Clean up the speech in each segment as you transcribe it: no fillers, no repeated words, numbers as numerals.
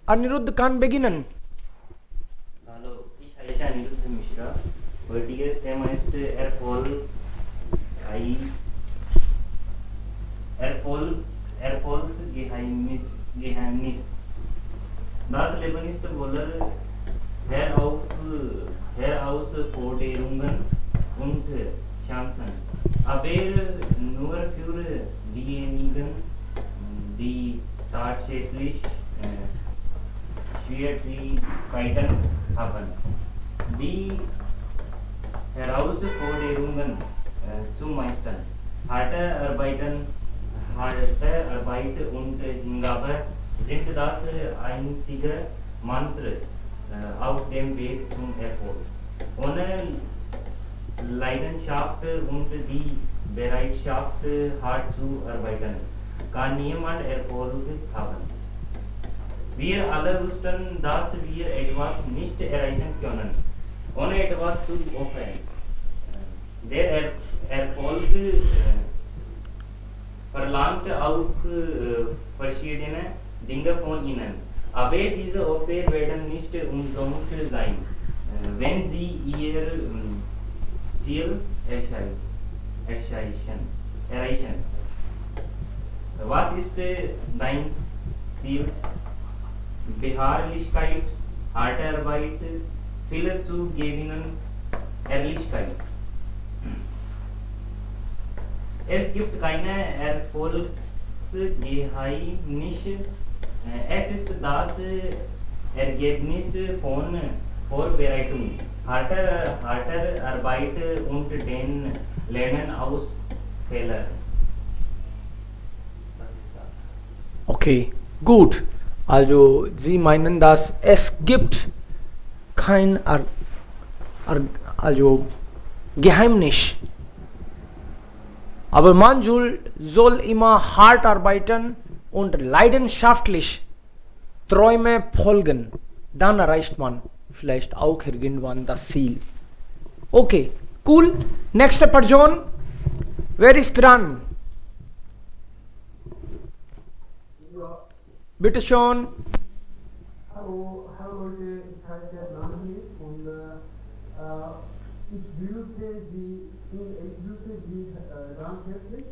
Aniruddh kann beginnen. Hallo, ich heiße Aniruddh Mishra. Heutiges Thema ist Erfolg, Erfolgsgeheimnis. Geheimnis. Das Leben ist voller Herauf, Herausforderungen und Chancen. Aber nur für diejenigen, die tatsächlich Schwierigkeiten haben. Die Herausforderungen zu meistern. Harte Arbeit und Hingabe sind das einzige Mantra auf dem Weg zum Erfolg. Ohne Leidenschaft und die Bereitschaft, hart zu arbeiten, kann niemand Erfolg haben. Wir alle wussten, dass wir etwas nicht erreichen können, ohne etwas zu opfern. Der Erfolg verlangt auch verschiedene Dinge von ihnen. Aber diese Opfer werden nicht umsonst sein, wenn sie ihr Ziel erreichen. Was ist dein Ziel? Beharrlichkeit, harte Arbeit, viele zu gewinnen, Ehrlichkeit. Es gibt keine Erfolgsgeheimnisse. Es ist das Ergebnis von Vorbereitung, harter Arbeit und den Lernen aus Fehlern. Okay, gut. Also Sie meinen, dass es gibt kein Geheimnis. Aber man soll immer hart arbeiten und leidenschaftlich Träume folgen. Dann erreicht man vielleicht auch irgendwann das Ziel. Okay, cool. Nächste Person. Wer ist dran? Bitte schon. Hallo, Leute, ich heiße Nahid und ich grüße Sie ganz herzlich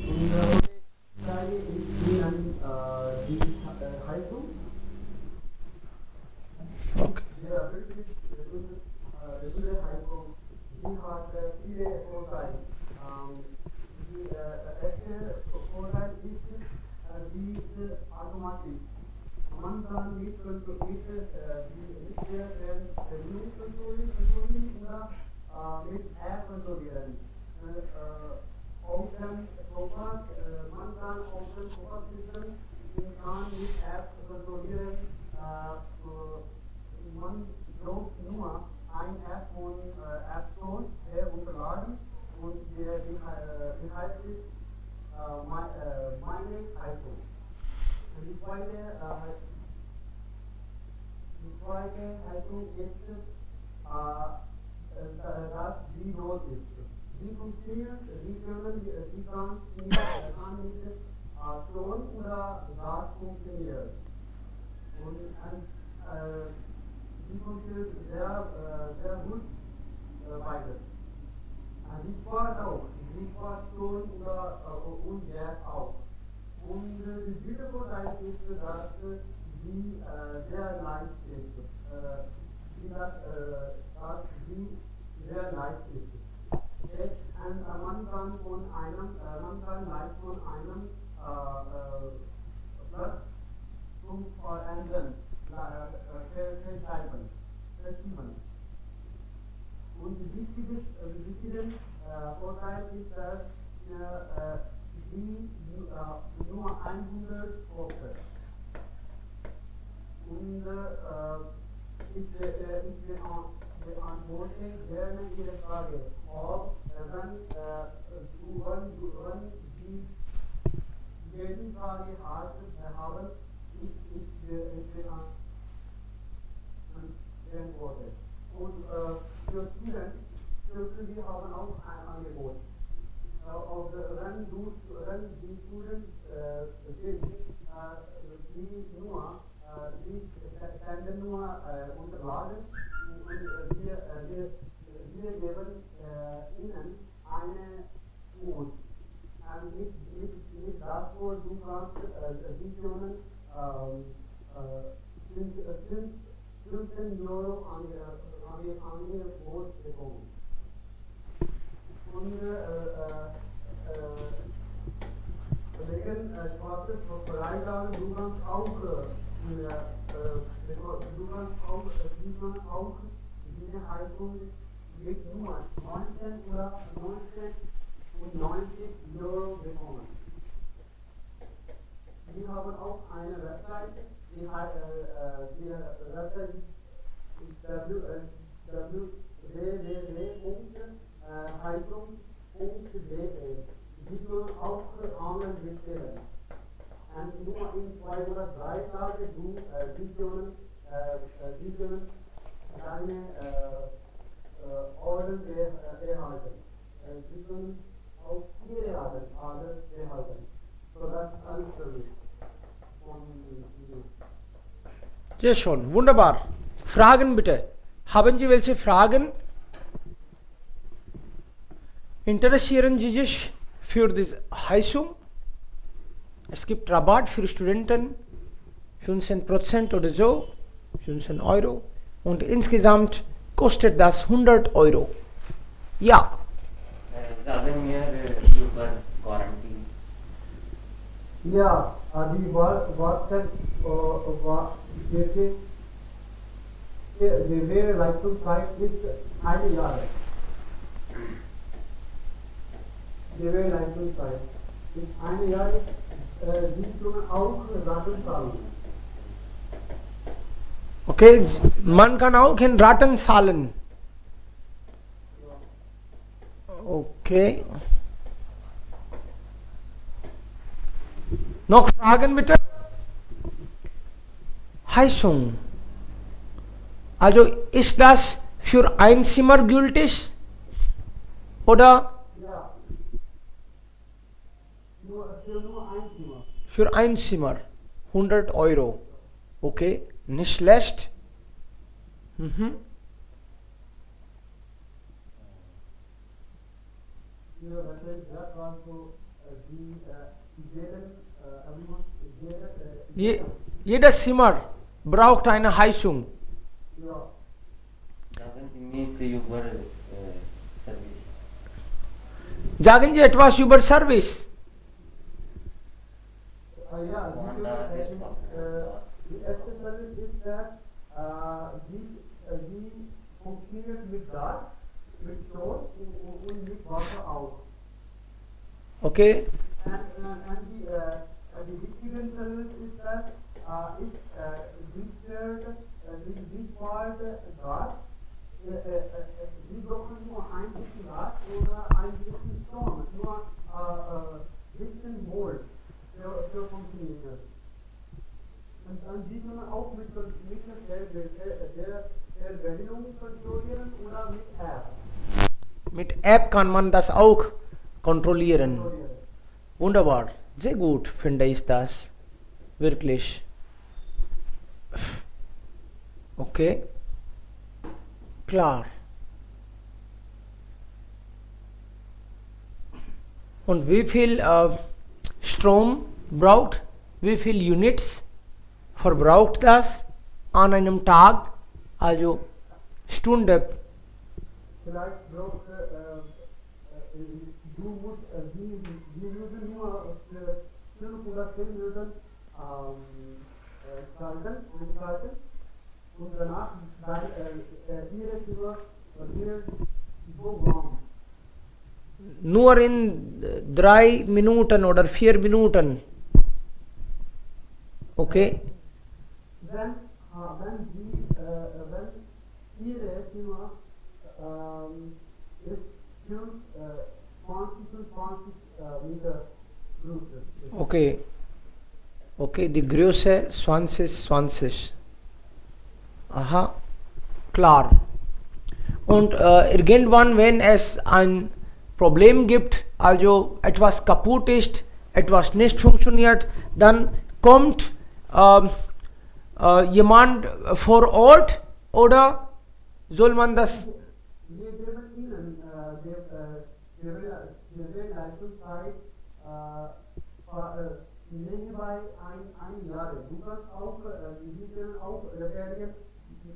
und heute zeige ich Ihnen die Heizung. Okay. Der wirklich gute Heizung, die hat viele Vorteile. Die erste Vorteil ist, die ist automatisch. Man kann nicht kontrollieren oder mit App kontrollieren. Open Focus, man kann Open Focus System, man kann mit App kontrollieren. Man braucht nur ein App von App Store herunterladen und die heißt meine iPhone. Und die zweite Haltung ist, dass sie rot ist. Sie funktioniert, sie kann mit Strom oder Gas funktionieren. Und sie funktioniert sehr gut beides. Sie spart auch, sie spart Strom und Gas auch. Und die dritte Vorteil ist, dass sie sehr leicht ist. Dass sie sehr leicht ist. Okay? Und man kann leicht von einem Platz zum anderen verschieben. Und der wichtige Vorteil ist, dass sie nur 100 Offer. Und ich beantworte gerne Ihre Frage, ob wann Sie diese Frage haben, ich beantworte. Und für Studenten haben auch ein Angebot. Wenn die Studenten sind, die unterlagen und wir geben ihnen eine Quote. Mit das, wo du kannst Visionen 15 Euro an ihr Quote bekommen. Und wegen schwarze Freitag, du kannst auch diese Heizung mit nur 19 oder 90 Euro bekommen. Wir haben auch eine Webseite, die Webseite ist www.heizung.de. Die können auch online bestellen. Und nur in 2 oder 3 Tagen die können deine Order erhalten. Sie können auch ihre Order erhalten. So das ist alles für mich. Sehr schon, wunderbar. Fragen bitte. Haben Sie welche Fragen? Interessieren Sie sich für diese Heizung? Es gibt Rabatt für Studenten, 15% oder so, 15 Euro. Und insgesamt kostet das 100 Euro. Ja. Sagen wir über Garantie. Ja, die Wartezeit die Leistungszeit ist 1 Jahr. Die Leistungszeit ist 1 Jahr. Sie können auch Raten zahlen. Okay, man kann auch in Raten zahlen. Okay. Noch Fragen bitte? Heizung. Also ist das für ein Zimmer gültig? Oder? Ja. Nur ein Zimmer. Für ein Zimmer. 100 Euro. Okay, nicht schlecht. Mhm. Jedes Zimmer braucht eine Heizung. Ja. Sagen Sie mir über Service. Sagen Sie etwas über Service. Ja, die erste Service ist, sie funktioniert mit Gas, mit Strom und mit Wasser auch. Okay. Und die wichtige Service ist, sie spart Gas. Sie brauchen nur ein bisschen Gas oder ein bisschen Strom, nur ein bisschen Volt für funktionieren. Und Sie können auch mit der Verbindung kontrollieren oder mit App. Mit App kann man das auch kontrollieren. Wunderbar. Sehr gut finde ich das. Wirklich. Okay. Klar. Und wie viel Strom braucht? Wie viel Units verbraucht das an einem Tag? Also Stunde. Vielleicht braucht Sie müssen nur für 5 oder 10 Minuten einschalten und danach Ihre Zimmer wird so warm. Nur in 3 Minuten oder 4 Minuten. Okay. Wenn Ihre Zimmer ist 25 Meter groß. Okay. Okay, die Größe 20. Aha, klar. Und irgendwann, wenn es ein Problem gibt, also etwas kaputt ist, etwas nicht funktioniert, dann kommt jemand vor Ort oder soll man das? Wir geben Ihnen der Leistungszeit nebenbei ein Jahr. Du kannst auch, Sie können auch reparieren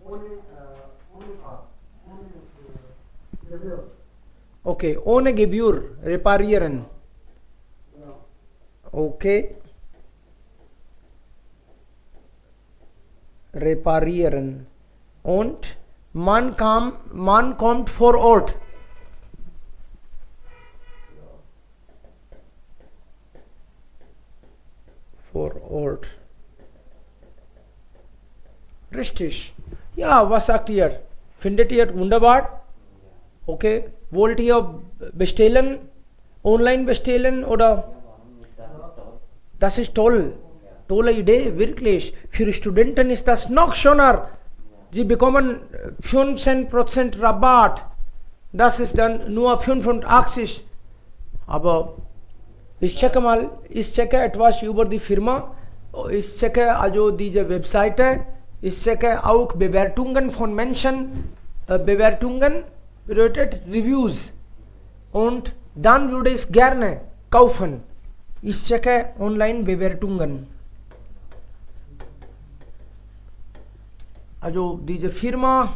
ohne Fahrt, ohne Gebühr. Okay, ohne Gebühr reparieren. Ja. Okay. Reparieren. Und man kommt vor Ort. Vor Ort. Richtig. Ja, was sagt ihr? Findet ihr wunderbar? Okay. Wollt ihr bestellen? Online bestellen oder? Das ist toll. Tolle Idee, wirklich. Für Studenten ist das noch schöner. Sie bekommen 15% Rabatt. Das ist dann nur 85. Aber ich checke etwas über die Firma. Ich checke also diese Webseite. Ich checke auch Bewertungen von Menschen. Bewertungen bedeutet Reviews. Und dann würde ich gerne kaufen. Ich checke online Bewertungen. Also diese Firma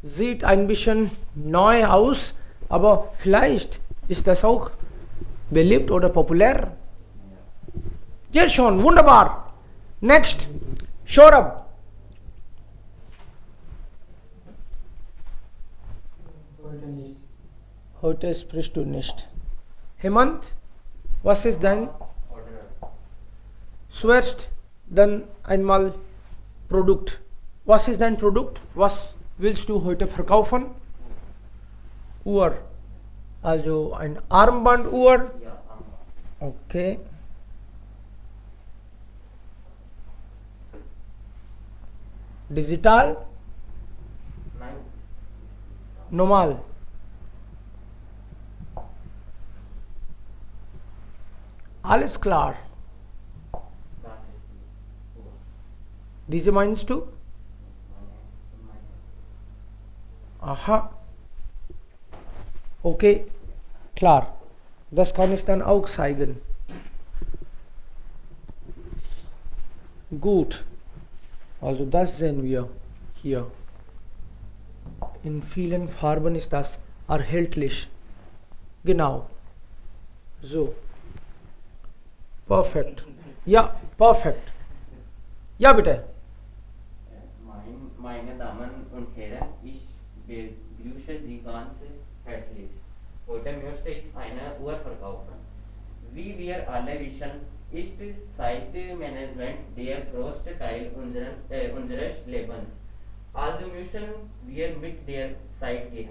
sieht ein bisschen neu aus, aber vielleicht ist das auch beliebt oder populär. Jetzt schon, wunderbar. Next, Shorab. Heute nicht. Heute sprichst du nicht. Hemant, was ist dein? Zuerst dann einmal Produkt. Was ist dein Produkt? Was willst du heute verkaufen? Uhr. Also ein Armbanduhr. Ja, Okay. Digital, nein, normal. Alles klar. das ist die Uhr. Diese meinst du? Aha. Okay, klar. Das kann ich dann auch zeigen. Gut. Also das sehen wir hier. In vielen Farben ist das erhältlich. Genau. So. Perfekt. Ja, perfekt. Ja, bitte. Meine Damen und Herren, ich begrüße Sie ganz herzlich. Heute möchte ich eine Uhr verkaufen. Wie wir alle wissen, ist Zeitmanagement der größte Teil unseres Lebens. Also müssen wir mit der Zeit gehen.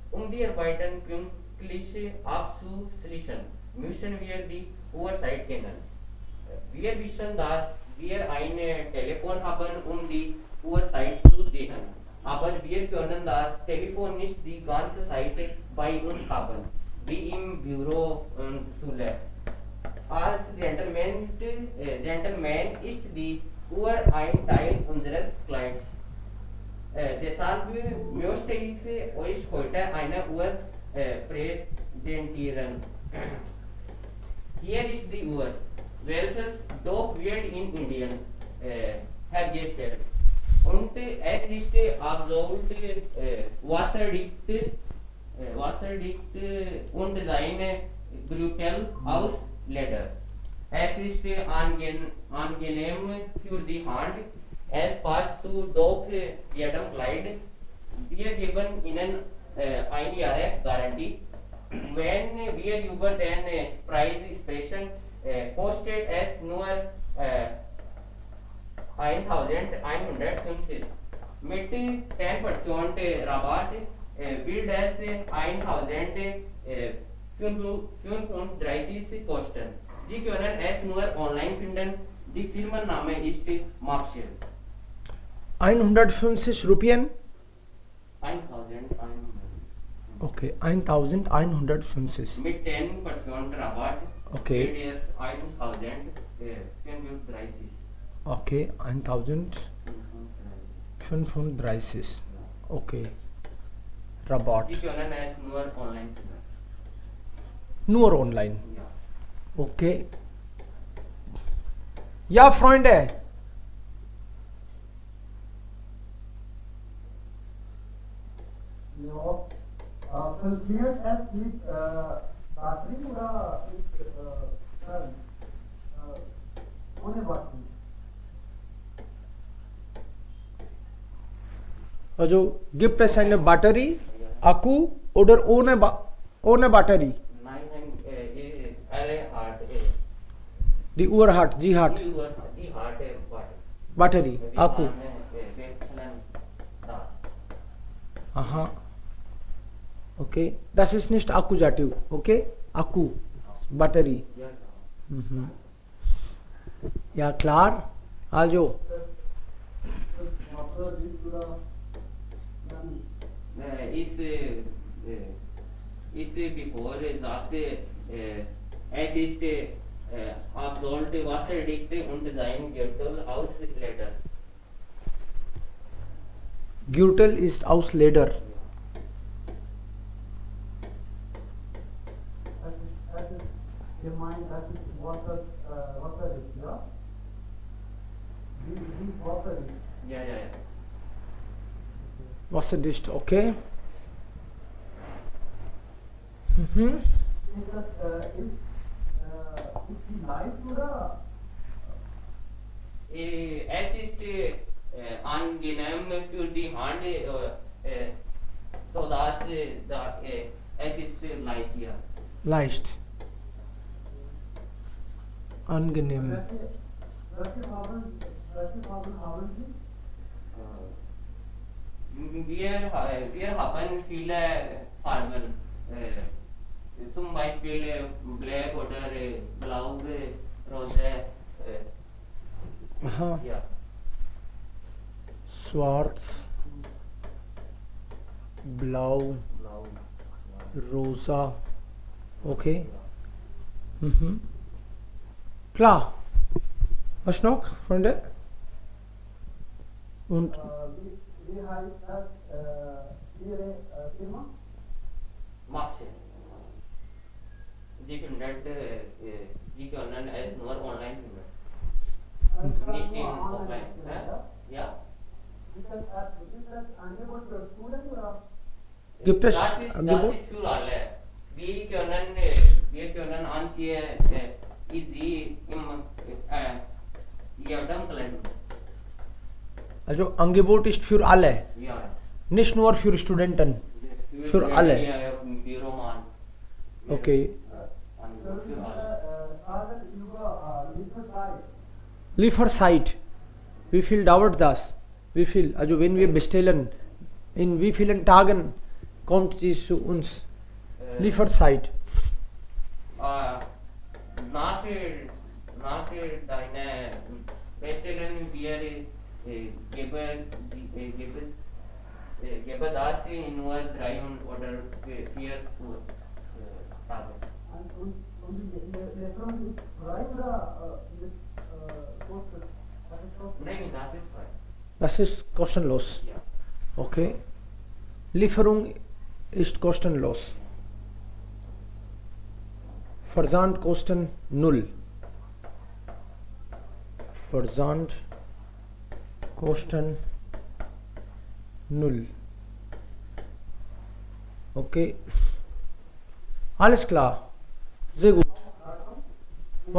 Um die Arbeiten pünktlich abzuschließen, müssen wir die Uhrzeit kennen. Wir wissen, dass wir ein Telefon haben, um die Uhrzeit zu sehen. Aber wir können das Telefon nicht die ganze Zeit bei uns haben, wie im Büro und Schule. Als Gentleman ist die Uhr ein Teil unseres Kleids. Deshalb möchte ich euch heute eine Uhr präsentieren. Hier ist die Uhr, welches doch wird in Indien hergestellt. Und es ist absolut wasserdicht und seine Gürtel aus Leder. Es ist angenehm für die Hand. Es passt zu doch jedem Kleid. Wir geben Ihnen ein Jahre Garantie. Wenn wir über den Preis sprechen, kostet es nur 1150. Mit 10% Rabatt wird es 1035 kosten. Sie können es nur online finden. Die Firmenname ist Marshall. 150 Rupien? 1100. Okay, 1150. Mit 10% Rabatt Okay. wird es 1035. Okay, 1535. Okay, Rabat. Sie können es nur online finden. Nur online. Ja. Okay. Ja, Freunde. Ja, funktioniert es mit Batterie oder mit Current? Ohne Batterie. Also gibt es eine Batterie, Akku oder ohne Batterie? Nein, alle hart. Die Uhr hat, sie hat Sie hart Batterie, Akku. wechseln das. Aha. Okay, das ist nicht Akkusativ, okay? Akku, Batterie. Ja, Mhm. Ja, klar. Also, इस before sagte, es ist आप sollte wasserdicht und sein Gürtel ausleder. Gürtel ist aus Leder. Das ist gemeint, das ist Wasser ist, ja? Wie Wasser ist. Ja. Wasserdicht, okay. Mhm. Ist das, ist die leicht oder? Es ist angenehm für die Hand, so dass es ist leicht, ja. Leicht. Angenehm. Welche Farben haben Sie? Wir haben viele Farben, zum Beispiel Black oder Blau, Rose. Aha. Ja. Schwarz, Blau, Blau. Rosa. Okay. Mhm. Klar. Was noch, Freunde? Und Wie heißt das Ihre Firma? Maxi. Sie können es nur online finden. Nicht in offline. Ja. Ist das Angebot für Studenten oder? gibt es Das ist Angebot? für alle. Wir können ansehen, wie Sie im Kalender. Also Angebot ist für alle, Ja. nicht nur für Studenten. Für alle. Büromann. Okay. Angebot für alle. Sagen über Lieferzeit. Lieferzeit. Wie viel dauert das? Wie viel? Also wenn wir bestellen, in wie vielen Tagen kommt sie zu uns? Lieferzeit. Nach deiner Bestellung wir geben das in nur 3 oder 4 Tage. Und die Lieferung ist frei oder mit Kosten? Das ist Kosten. Nein, das ist frei. Das ist kostenlos. Ja. Okay. Lieferung ist kostenlos. Versandkosten 0. Versandkosten 0. Okay. Alles klar. Sehr gut. In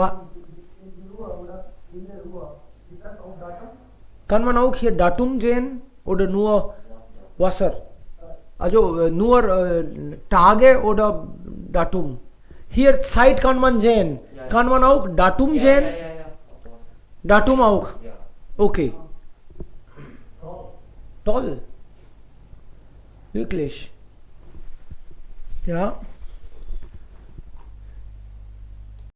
die Uhr oder in der Uhr. Ist das auch Datum? Kann man auch hier Datum sehen oder nur Wasser? Also nur Tage oder Datum? Hier Zeit kann man sehen. Kann man auch Datum sehen? Ja. Datum auch. Ja. Okay. Toll. Wirklich. Ja.